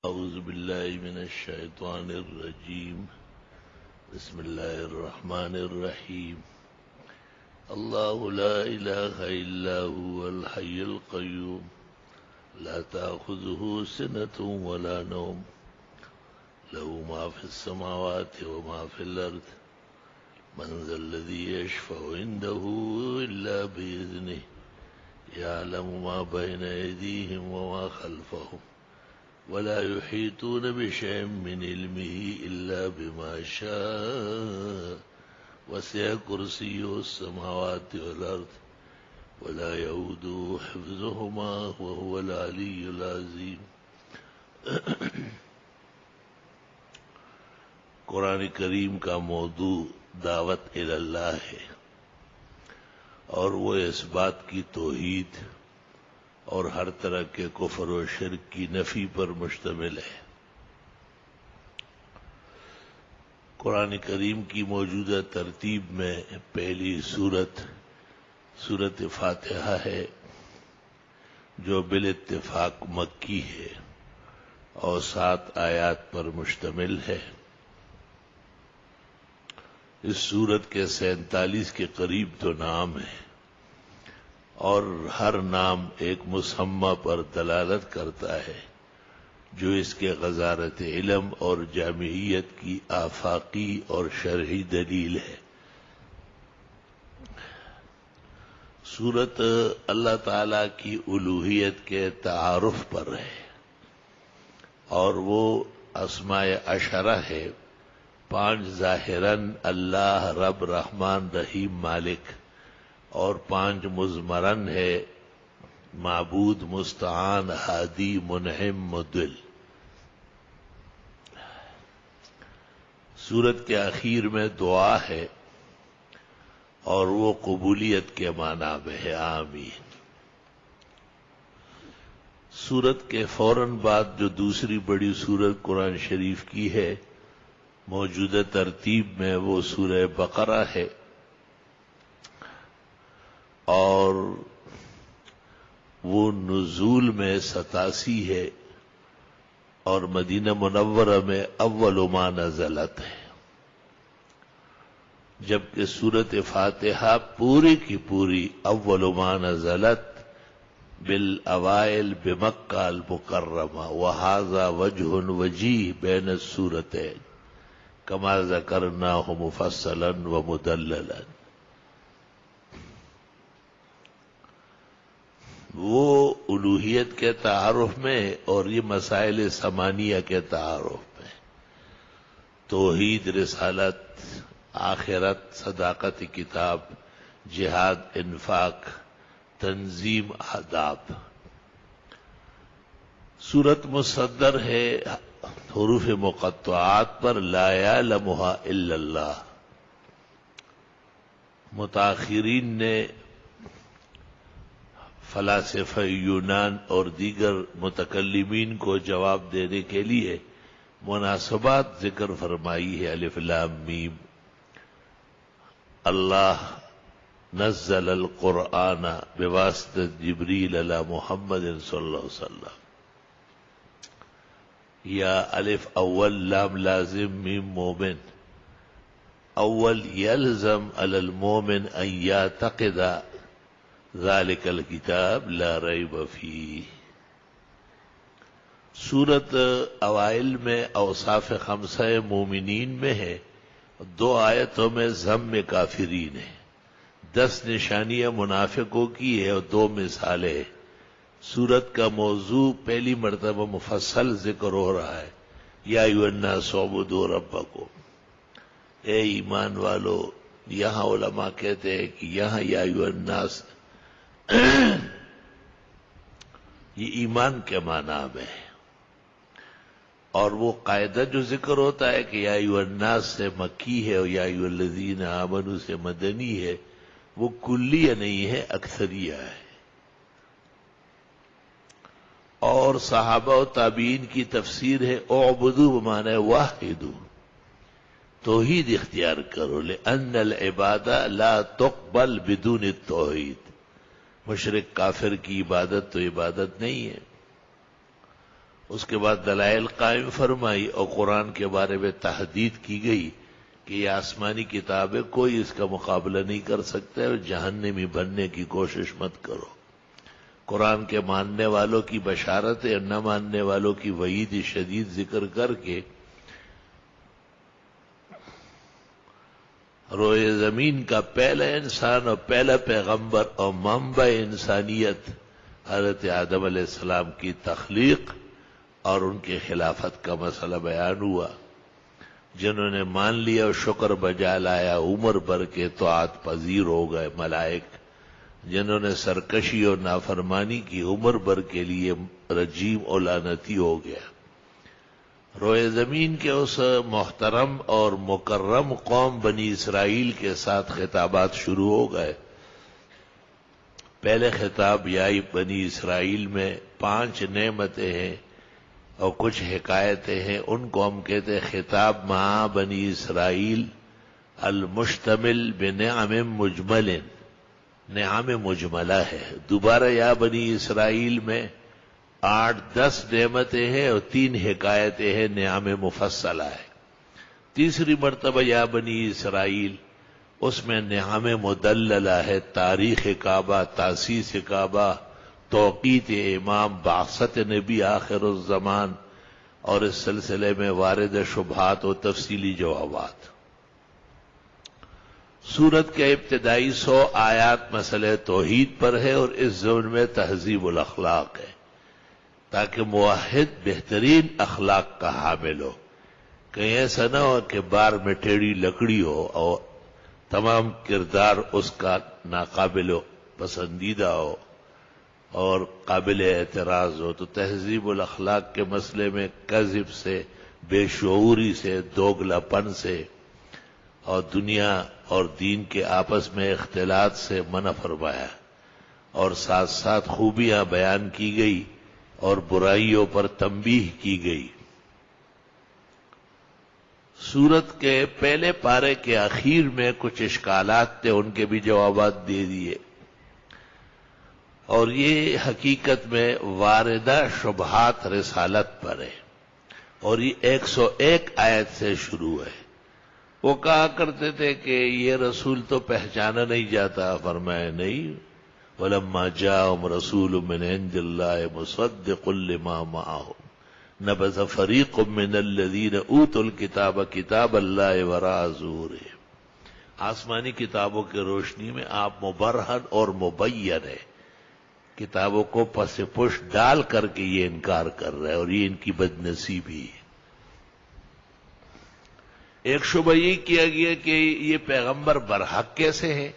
أعوذ بالله من الشيطان الرجيم. بسم الله الرحمن الرحيم. الله لا إله إلا هو الحي القيوم لا تأخذه سنة ولا نوم له ما في السماوات وما في الأرض من ذا الذي يشفع عنده إلا بإذنه يعلم ما بين أيديهم وما خلفهم ولا يحيطون بشيء من علمه إلا بما شاء وسع كرسيه السماوات والأرض ولا يؤوده حفظهما وهو العلي العظيم. قرآن کریم کا موضوع دعوت الی اللہ ہے اور وہ اس بات کی توحید اور ہر طرح کے کفر و شرک کی نفی پر مشتمل ہے. قرآن کریم کی موجودہ ترتیب میں پہلی سورت فاتحہ ہے جو بالاتفاق مکی ہے اور 7 آیات پر مشتمل ہے. اس سورت کے 47 کے قریب تو نام ہے اور ہر نام ایک مسمى پر دلالت کرتا ہے جو اس کے غزارت علم اور جامعیت کی آفاقی اور شرعی دلیل ہے. سورت اللہ تعالی کی الوہیت کے تعارف پر ہے اور وہ اسماء عشرہ ہے. 5 ظاہراً اللہ رب رحمان رحیم مالک اور 5 مضمراً ہے معبود مستعان ہادی منعم مدل. سورت کے اخیر میں دعا ہے اور وہ قبولیت کے معنی میں ہے آمین. سورت کے فوراً بعد جو دوسری بڑی سورت قرآن شریف کی ہے موجودہ ترتیب میں وہ سورہ بقرہ ہے اور وہ نزول میں 87 ہے اور مدینہ منورہ میں اول ما نزلت ہے، جبکہ سورت فاتحہ پوری کی پوری اول ما نزلت بالاوائل بمکہ المکرمہ وہذا وجہ وجیہ بین السورتین کما ذکرناہ مفصلا ومدللا. وہ الوہیت کے تعارف میں اور یہ مسائل ثمانیہ کے تعارف میں توحید، رسالت، آخرت، صداقت کتاب، جہاد، انفاق، تنظیم، آداب. سورت مصدر ہے حروف مقطعات پر لا یعلمها الا اللہ. متاخرین نے فلاسفہ یونان اور دیگر متکلمین کو جواب دینے کے لیے مناسبات ذکر فرمائی ہے. الف لام میم. اللہ نزل القرآن بواسطہ جبریل علی محمد صلی اللہ علیہ وسلم. یا الف اول لام لازم میم مومن. اول یلزم علی المومن ان یعتقد ذالک الکتاب لا ریب فیہ. سورت اوائل میں اوصاف 5 مومنین میں ہے، 2 آیتوں میں ذم کافرین ہے، 10 نشانیاں منافقوں کی ہے اور 2 مثالیں. سورت کا موضوع پہلی مرتبہ مفصل ذکر ہو رہا ہے. یا ایھا الناس اعبدوا ربکم، اے ایمان والو. یہاں علماء کہتے ہیں کہ یہاں یا ایھا الناس یہ ایمان کے معنی میں ہے اور وہ قاعدہ جو ذکر ہوتا ہے کہ یا ایھا الناس سے مکی ہے اور یا ایھا الذین آمنوا سے مدنی ہے، وہ کلیہ نہیں ہے، اکثریہ ہے. اور صحابہ و تابعین کی تفسیر ہے اعبدوا بمعنی واحدوا، توحید اختیار کرو. لأن العبادہ لا تقبل بدون التوحید. مشرک کافر کی عبادت تو عبادت نہیں ہے. اس کے بعد دلائل قائم فرمائی اور قرآن کے بارے میں تحدید کی گئی کہ یہ آسمانی کتاب ہے، کوئی اس کا مقابلہ نہیں کر سکتا ہے، اور جہنمی بننے کی کوشش مت کرو۔ قرآن کے ماننے والوں کی بشارت اور نہ ماننے والوں کی وعید شدید ذکر کر کے روئے زمین کا پہلا انسان اور پہلا پیغمبر اور منبع انسانیت حضرت آدم علیہ السلام کی تخلیق اور ان کی خلافت کا مسئلہ بیان ہوا۔ جنہوں نے مان لیا اور شکر بجا لایا عمر بھر کے طاعت پذیر ہو گئے ملائک، جنہوں نے سرکشی اور نافرمانی کی عمر بھر کے لیے رجیم اور لعنتی ہو گیا۔ روئے زمین کے اس محترم اور مکرم قوم بنی اسرائیل کے ساتھ خطابات شروع ہو گئے۔ پہلے خطاب یا بنی اسرائیل میں 5 نعمتیں ہیں اور کچھ حکایتیں ہیں، ان کو ہم کہتے ہیں خطاب مع بنی اسرائیل المشتمل بنعم مجمل، نعم مجملہ ہے۔ دوبارہ یا بنی اسرائیل میں 8-10 نعمتیں ہیں اور 3 حکایتیں ہیں، نعم مفصلہ ہے۔ تیسری مرتبہ یا بنی اسرائیل، اس میں نعم مدللہ ہے، تاریخ کعبہ، تاسیس کعبہ، توقیت امام، بعثت نبی آخر الزمان، اور اس سلسلے میں وارد شبہات و تفصیلی جوابات۔ سورت کے ابتدائی 100 آیات مسئلہ توحید پر ہے اور اس ضمن میں تہذیب الاخلاق ہے، تاکہ موحد بہترین اخلاق کا حامل ہو۔ کہیں ایسا نہ ہو کہ بار میں ٹیڑھی لکڑی ہو اور تمام کردار اس کا ناقابل پسندیدہ ہو اور قابل اعتراض ہو۔ تو تہذیب الاخلاق کے مسئلے میں کذب سے، بے شعوری سے، دوگلا پن سے اور دنیا اور دین کے آپس میں اختلاط سے منع فرمایا، اور ساتھ ساتھ خوبیاں بیان کی گئی اور برائیوں پر تنبیہ کی گئی۔ سورت کے پہلے پارے کے اخیر میں کچھ اشکالات تھے، ان کے بھی جوابات دے دیے، اور یہ حقیقت میں واردہ شبہات رسالت پر ہے، اور یہ 101 آیت سے شروع ہے۔ وہ کہا کرتے تھے کہ یہ رسول تو پہچانا نہیں جاتا، فرمایا نہیں، وَلَمَّا جَاءَهُمْ رَسُولٌ مِّنْ عِندِ اللَّهِ مُصَدِّقٌ لِّمَا مَعَهُمْ نَبَذَ فَرِيقٌ مِّنَ الَّذِينَ أُوتُوا الْكِتَابَ كِتَابَ اللَّهِ وَرَاءَ ظُهُورِهِمْ۔ آسمانی کتابوں کی روشنی میں آپ مبرہن اور مبین ہے، کتابوں کو پس پشت ڈال کر کے یہ انکار کر رہے ہیں، اور یہ ان کی بدنصیبی ہے۔ ایک شبہ یہ کیا گیا کہ یہ پیغمبر برحق کیسے ہے؟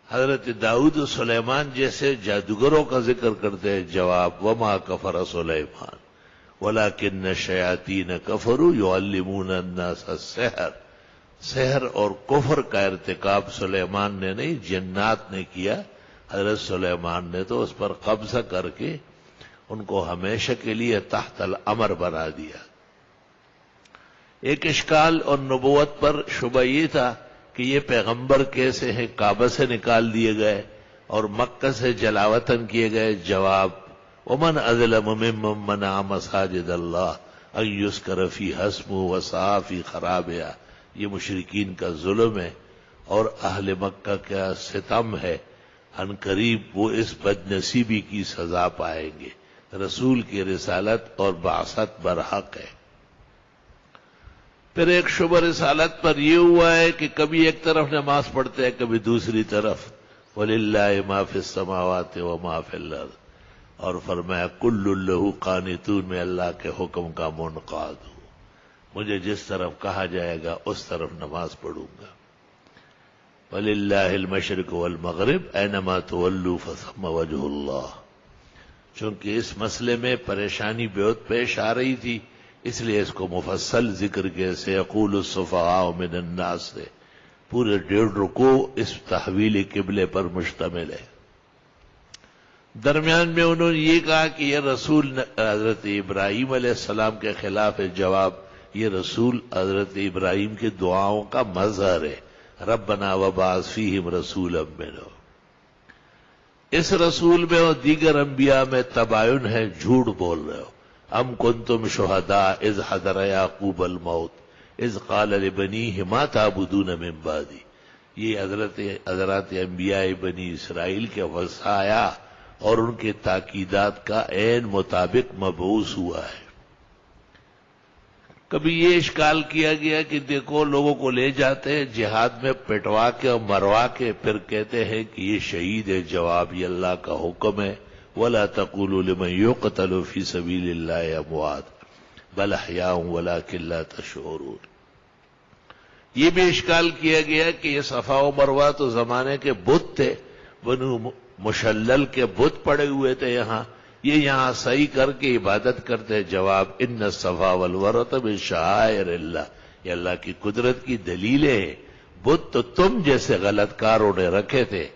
حضرت داؤد و سلیمان جیسے جادوگروں کا ذکر کرتے ہیں۔ جواب، وما کفر سلیمان ولکن الشیاطین کفروا یعلمون الناس السحر۔ سحر اور کفر کا ارتکاب سلیمان نے نہیں، جنات نے کیا۔ حضرت سلیمان نے تو اس پر قبضہ کر کے ان کو ہمیشہ کے لیے تحت الامر بنا دیا۔ ایک اشکال اور نبوت پر شبہ یہ تھا کہ یہ پیغمبر کیسے ہیں، کعبہ سے نکال دیے گئے اور مکہ سے جلاوطن کیے گئے۔ جواب، ومن اظلم ممن منع مساجد اللہ ان یذکر فیہا اسمہ وسعی فی خرابہا۔ یہ مشرکین کا ظلم ہے اور اہل مکہ کا ستم ہے، ان قریب وہ اس بدنصیبی کی سزا پائیں گے۔ رسول کی رسالت اور بعثت برحق ہے۔ پھر ایک شبہ رسالت پر یہ ہوا ہے کہ کبھی ایک طرف نماز پڑھتے ہیں، کبھی دوسری طرف۔ وَلِلَّهِ مَا فِي السَّمَاوَاتِ وَمَا فِي الْأَرْضِ، اور فرمایا كُلٌّ لَهُ قَانِتُونَ، میں اللہ کے حکم کا منقاد ہوں، مجھے جس طرف کہا جائے گا اس طرف نماز پڑھوں گا۔ وَلِلَّهِ الْمَشْرِقُ وَالْمَغْرِبُ أَيْنَمَا تُوَلُّوا فَثَمَّ وَجْهُ اللَّهِ۔ چونکہ اس مسئلے میں پریشانی بہت پیش آ رہی تھی، اس لیے اس کو مفصل ذکر کے سیقول السفہاء من الناس سے پورے 1.5 رکوع اس تحویل قبلے پر مشتمل ہے۔ درمیان میں انہوں نے یہ کہا کہ یہ رسول حضرت ابراہیم علیہ السلام کے خلاف ہے۔ جواب، یہ رسول حضرت ابراہیم کی دعاؤں کا مظہر ہے۔ ربنا وبعث فیہم رسولا منہم، اس رسول میں اور دیگر انبیاء میں تباین ہے، جھوٹ بول رہے ہو۔ ام کنتم شہداء اذ حضر یعقوب الموت اذ قال لبنیہ ما تعبدون من بعدی. یہ حضرات انبیاء بنی اسرائیل کے وصایا اور ان کے تاکیدات کا عین مطابق مبعوث ہوا ہے. کبھی یہ اشکال کیا گیا کہ دیکھو لوگوں کو لے جاتے ہیں جہاد میں پٹوا کے اور مروا کے، پھر کہتے ہیں کہ یہ شہید ہے. جواب یہ اللہ کا حکم ہے، وَلَا تَقُولُوا لِمَن يُقْتَلُ فِي سَبِيلِ اللَّهِ أَمْوَاتٌ بَلْ أَحْيَاءٌ وَلَٰكِن لَّا تَشْعُرُونَ. یہ بھی اشکال کیا گیا کہ یہ صفا و مروہ تو زمانے کے بت تھے، بنو مشلل کے بت پڑے ہوئے تھے، یہ یہاں صحیح کر کے عبادت کرتے. جواب ان الصفا والمروہ من شعائر اللہ، یہ اللہ کی قدرت کی دلیلیں ہیں. بت تو تم جیسے غلط کاروں نے رکھے تھے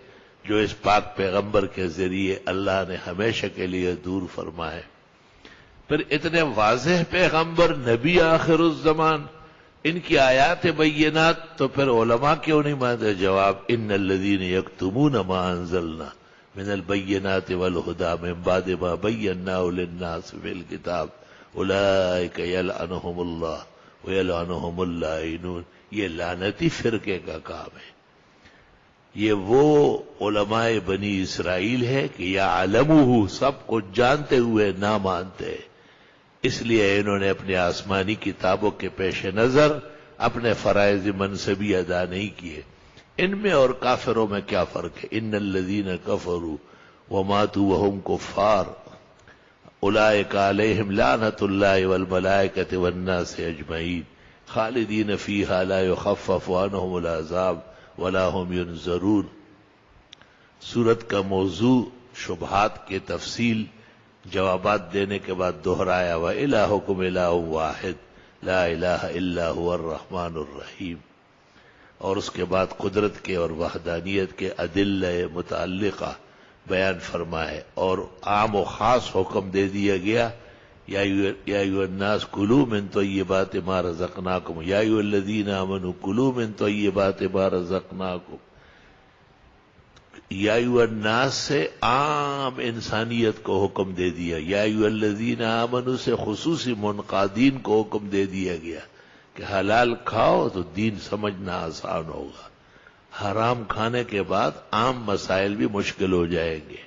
جو اس پاک پیغمبر کے ذریعے اللہ نے ہمیشہ کے لیے دور فرمائے. پھر اتنے واضح پیغمبر، نبی آخر الزمان، ان کی آیات بینات، تو پھر علماء کیوں نہیں مانتے؟ جواب ان الذین یکتمون ما انزلنا من البینات والہدی من بعد ما بیناہ للناس فی الکتاب اولئک یلعنہم اللہ ویلعنہم اللاعنون. یہ لعنتی فرقے کا کام ہے. یہ وہ علماء بنی اسرائیل ہے کہ یعلمہ، سب کو جانتے ہوئے نہ مانتے. اس لیے انہوں نے اپنے آسمانی کتابوں کے پیش نظر اپنے فرائض منصبی ادا نہیں کیے. ان میں اور کافروں میں کیا فرق ہے؟ ان الذین کفروا وماتوا وهم کفار اولئک علیہم لعنۃ اللہ والملائکۃ والناس اجمعین خالدین فیہا لا یخفف عنہم العذاب ولا هم ینظرون. سورت کا موضوع شبہات کے تفصیل جوابات دینے کے بعد دہرایا، وَإِلَٰهُكُمْ إِلَٰهٌ وَاحِدٌ لَا إِلَٰهَ إِلَّا هُوَ الرَّحْمَٰنُ الرَّحِيمُ. اور اس کے بعد قدرت کے اور وحدانیت کے ادلہ متعلقہ بیان فرمائے اور عام و خاص حکم دے دیا گیا. یا ایھا الناس کلوا من طیبات ما رزقناکم یا ایھا الذین آمنوا کلوا من طیبات ما رزقناکم. یا ایھا الناس سے عام انسانیت کو حکم دے دیا، یا ایھا الذین آمنوا سے خصوصی منقادین کو حکم دے دیا گیا کہ حلال کھاؤ تو دین سمجھنا آسان ہوگا. حرام کھانے کے بعد عام مسائل بھی مشکل ہو جائیں گے.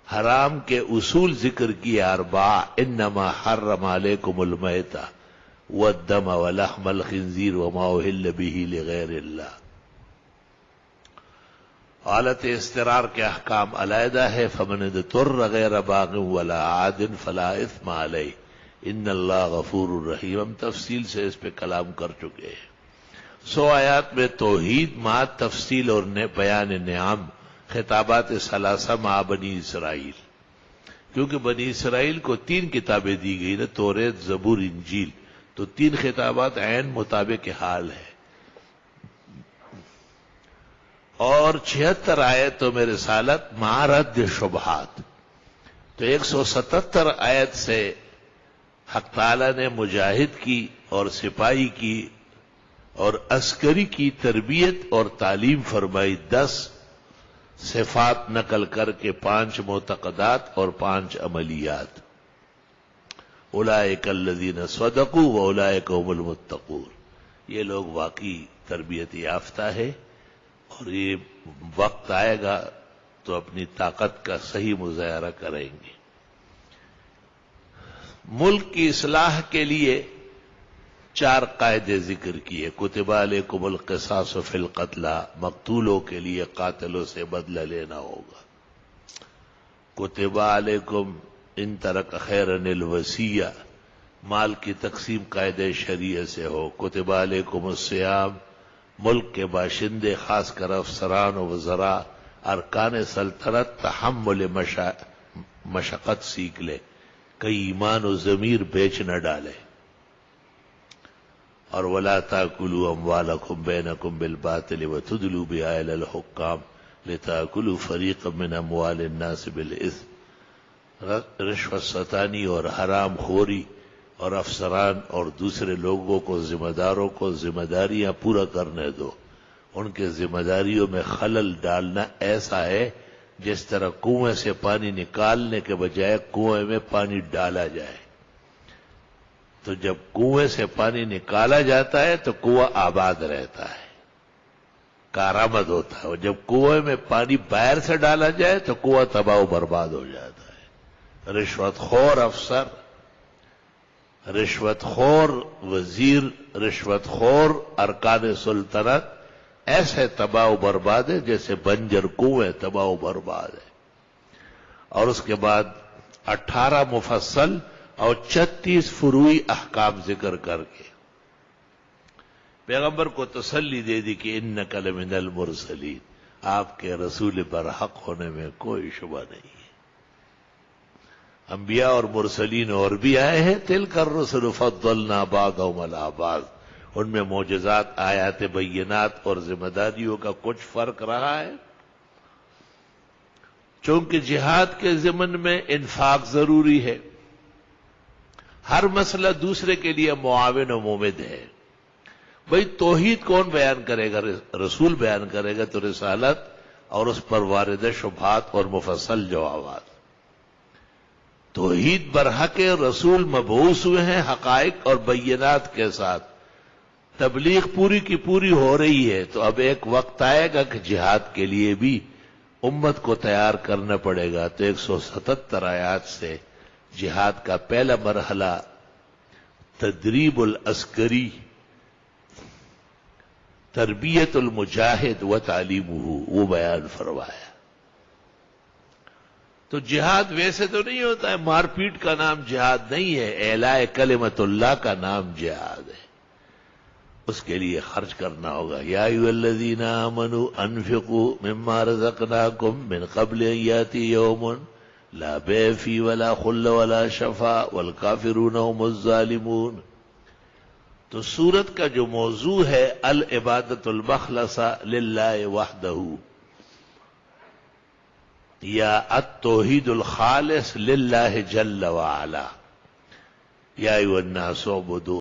حرام کے اصول ذکر کیے اربع: انما حرم علیکم المیتہ والدم ولحم الخنزیر وما اہل به لغیر اللہ. حالت اضطرار کے احکام علیحدہ ہے. فمن اضطر غیر باغ ولا عاد فلا اثم علیہ ان اللہ غفور الرحیم. ہم تفصیل سے اس پہ کلام کر چکے ہیں. 100 آیات میں توحید مع تفصیل اور بیان نعم، خطابات ثلاثہ مع بنی اسرائیل. کیونکہ بنی اسرائیل کو 3 کتابیں دی گئی نا، توریت، زبور، انجیل، تو 3 خطابات عین مطابق حال ہے. اور 76 آیتوں میں رسالت مع رد شبہات. تو 177 آیت سے حق تعالی نے مجاہد کی اور سپاہی کی اور عسکری کی تربیت اور تعلیم فرمائی. 10 صفات نقل کر کے 5 معتقدات اور 5 عملیات. اولئک الذین صدقوا واولئک هم المتقون. یہ لوگ واقعی تربیت یافتہ ہے اور یہ وقت آئے گا تو اپنی طاقت کا صحیح مظاہرہ کریں گے. ملک کی اصلاح کے لیے 4 قاعدے ذکر کیے. کتب علیکم القصاص فی القتلی، مقتولوں کے لیے قاتلوں سے بدلہ لینا ہوگا. کتب علیکم ان ترک خیرا الوصیہ، مال کی تقسیم قاعدے شریعہ سے ہو. کتب علیکم الصیام، ملک کے باشندے خاص کر افسران و وزراء ارکان سلطنت تحمل مشقت سیکھ لے، کئی ایمان و ضمیر بیچ نہ ڈالے. اور وَلَا تَأْكُلُوا أَمْوَالَكُمْ بَيْنَكُمْ بِالْبَاطِلِ وَتُدْلُوا بِهَا إِلَى الْحُكَّامِ لِتَأْكُلُوا فَرِيقًا مِنْ أَمْوَالِ النَّاسِ بِالْإِثْمِ. رشوت ستانی اور حرام خوری اور افسران اور دوسرے لوگوں کو، ذمہ داروں کو ذمہ داریاں پورا کرنے دو. ان کے ذمہ داریوں میں خلل ڈالنا ایسا ہے جس طرح کنویں سے پانی نکالنے کے بجائے کنویں میں پانی ڈالا جائے. تو جب کنویں سے پانی نکالا جاتا ہے تو کنواں آباد رہتا ہے، کارآمد ہوتا ہے، اور جب کنویں میں پانی باہر سے ڈالا جائے تو کنواں تباہ و برباد ہو جاتا ہے۔ رشوت خور افسر، رشوت خور وزیر، رشوت خور ارکان سلطنت ایسے تباہ و برباد ہے جیسے بنجر کنویں تباہ و برباد ہے۔ اور اس کے بعد 18 مفصل اور 36 فروعی احکام ذکر کر کے پیغمبر کو تسلی دے دی کہ انک لمن المرسلین، آپ کے رسول برحق ہونے میں کوئی شبہ نہیں ہے۔ انبیاء اور مرسلین اور بھی آئے ہیں، تلک الرسل فضلنا بعضهم علی بعض، ان میں معجزات، آیات بینات اور ذمہ داریوں کا کچھ فرق رہا ہے۔ چونکہ جہاد کے ضمن میں انفاق ضروری ہے، ہر مسئلہ دوسرے کے لیے معاون و ممد ہے۔ بھئی توحید کون بیان کرے گا؟ رسول بیان کرے گا، تو رسالت اور اس پر وارد شبہات اور مفصل جوابات۔ توحید برحق ہے، رسول مبعوث ہوئے ہیں حقائق اور بینات کے ساتھ، تبلیغ پوری کی پوری ہو رہی ہے۔ تو اب ایک وقت آئے گا کہ جہاد کے لیے بھی امت کو تیار کرنا پڑے گا۔ تو 177 آیات سے جہاد کا پہلا مرحلہ تدریب العسکری، تربیت المجاہد و تعلیمہ، وہ بیان فرمایا۔ تو جہاد ویسے تو نہیں ہوتا ہے، مار پیٹ کا نام جہاد نہیں ہے، اعلاء کلمت اللہ کا نام جہاد ہے۔ اس کے لیے خرچ کرنا ہوگا۔ یا ایھا الذین آمنوا انفقوا مما رزقناکم من قبل ان یاتی یوم لا بیع فیہ ولا خل ولا شفاء والکافرون هم الظالمون۔ تو سورت کا جو موضوع ہے العبادۃ المخلصہ للہ وحدہ، یا التوحید الخالص للہ جل وعلا، یا ایھا الناس اعبدوا